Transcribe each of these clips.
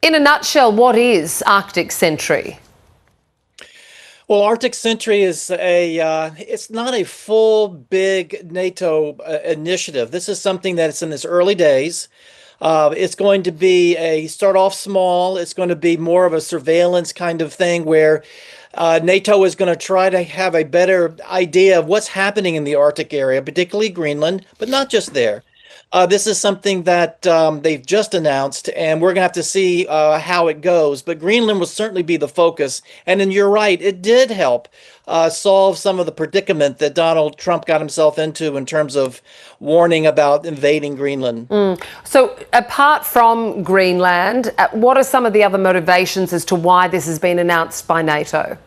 In a nutshell, what is Arctic Sentry? Well, Arctic Sentry is it's not a full big NATO initiative. This is something that's in its early days. It's going to be start off small. It's going to be more of a surveillance kind of thing where NATO is going to try to have a better idea of what's happening in the Arctic area, particularly Greenland, but not just there. This is something that they've just announced, and we're going to have to see how it goes. But Greenland will certainly be the focus. And then you're right, it did help solve some of the predicament that Donald Trump got himself into in terms of warning about invading Greenland. So, apart from Greenland, what are some of the other motivations as to why this has been announced by NATO?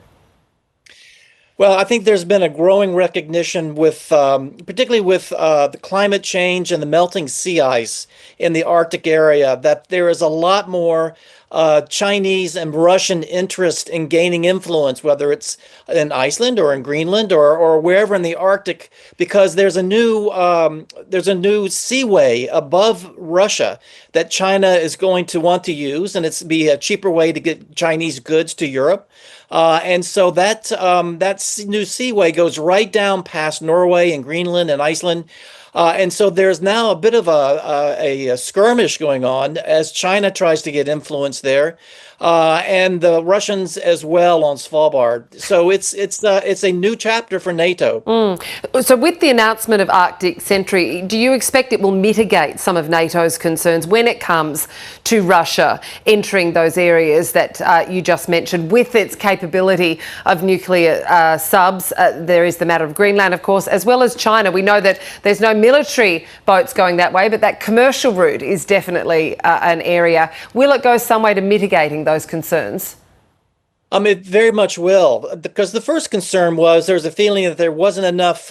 Well, I think there's been a growing recognition with, particularly with the climate change and the melting sea ice in the Arctic area, that there is a lot more Chinese and Russian interest in gaining influence, whether it's in Iceland or in Greenland or wherever in the Arctic, because there's a new seaway above Russia that China is going to want to use, and it's be a cheaper way to get Chinese goods to Europe. And so that new seaway goes right down past Norway and Greenland and Iceland. And so there's now a bit of a skirmish going on as China tries to get influence there, and the Russians as well on Svalbard. So it's a new chapter for NATO. So with the announcement of Arctic Sentry, do you expect it will mitigate some of NATO's concerns when it comes to Russia entering those areas that you just mentioned with its capability of nuclear subs? There is the matter of Greenland, of course, as well as China. We know that there's no military boats going that way, but that commercial route is definitely an area. Will it go some way to mitigating those concerns? It very much will, because the first concern was there's a feeling that there wasn't enough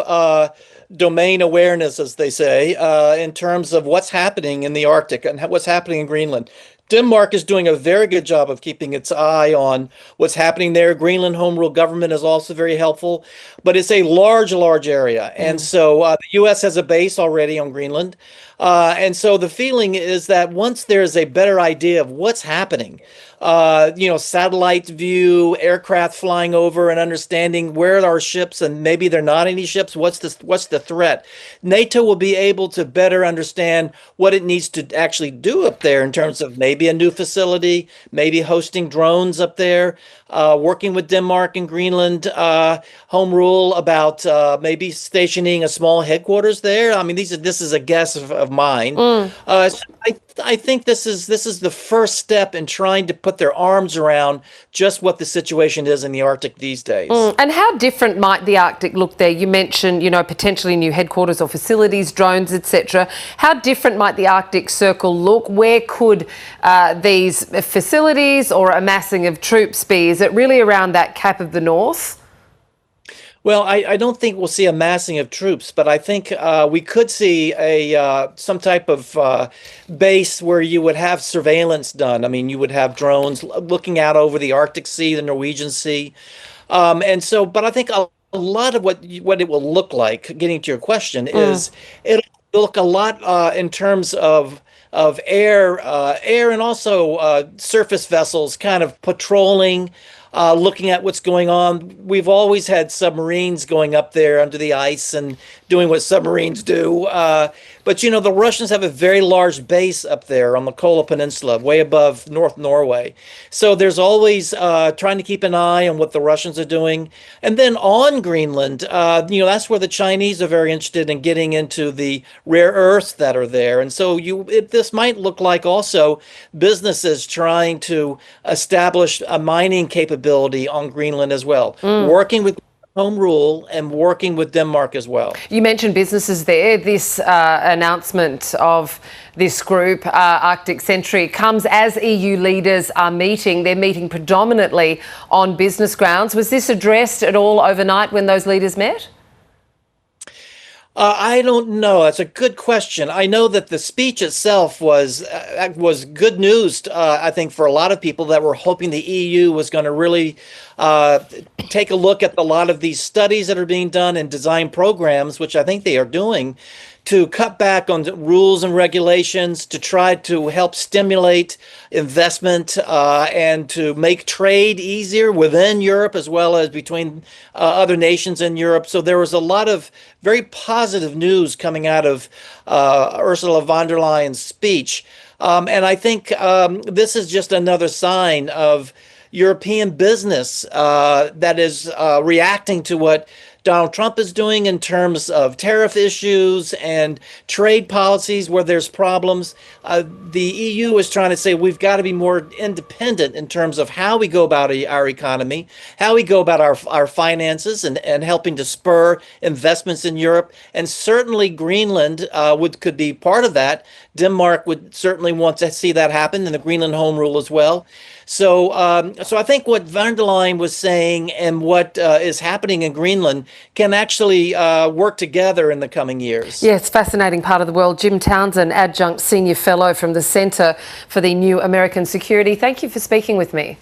domain awareness, as they say, in terms of what's happening in the Arctic and what's happening in Greenland. Denmark is doing a very good job of keeping its eye on what's happening there. Greenland home rule government is also very helpful, but it's a large, large area. And so the U.S. has a base already on Greenland. And so the feeling is that once there's a better idea of what's happening, satellite view, aircraft flying over and understanding where are our ships and maybe there are not any ships, what's the threat? NATO will be able to better understand what it needs to actually do up there in terms of maybe a new facility, maybe hosting drones up there, working with Denmark and Greenland, home rule about maybe stationing a small headquarters there. I mean, this is a guess of mine. So I think this is the first step in trying to put their arms around just what the situation is in the Arctic these days. And how different might the Arctic look there? You mentioned, potentially new headquarters or facilities, drones, etc. How different might the Arctic Circle look? Where could these facilities or amassing of troops be? Is it really around that Cap of the North? Well, I don't think we'll see a massing of troops, but I think we could see some type of base where you would have surveillance done. I mean, you would have drones looking out over the Arctic Sea, the Norwegian Sea, but I think a lot of what it will look like, getting to your question, is it'll look a lot in terms of air and also surface vessels kind of patrolling. Looking at what's going on. We've always had submarines going up there under the ice and doing what submarines do. But the Russians have a very large base up there on the Kola Peninsula, way above North Norway. So there's always trying to keep an eye on what the Russians are doing. And then on Greenland, that's where the Chinese are very interested in getting into the rare earths that are there. And so this might look like also businesses trying to establish a mining capability on Greenland as well, working with home rule and working with Denmark as well. You mentioned businesses there. This announcement of this group, Arctic Sentry, comes as EU leaders are meeting. They're meeting predominantly on business grounds. Was this addressed at all overnight when those leaders met? I don't know. That's a good question. I know that the speech itself was good news, I think, for a lot of people that were hoping the EU was going to really take a look at a lot of these studies that are being done and design programs, which I think they are doing, to cut back on the rules and regulations, to try to help stimulate investment and to make trade easier within Europe as well as between other nations in Europe. So there was a lot of very positive news coming out of Ursula von der Leyen's speech. And I think this is just another sign of European business that is reacting to what Donald Trump is doing in terms of tariff issues and trade policies where there's problems. The EU is trying to say we've got to be more independent in terms of how we go about our economy, how we go about our finances and helping to spur investments in Europe. And certainly Greenland could be part of that. Denmark would certainly want to see that happen, and the Greenland Home Rule as well. So I think what von der Leyen was saying and what is happening in Greenland can actually work together in the coming years. Yeah, it's a fascinating part of the world. Jim Townsend, Adjunct Senior Fellow from the Centre for the New American Security. Thank you for speaking with me.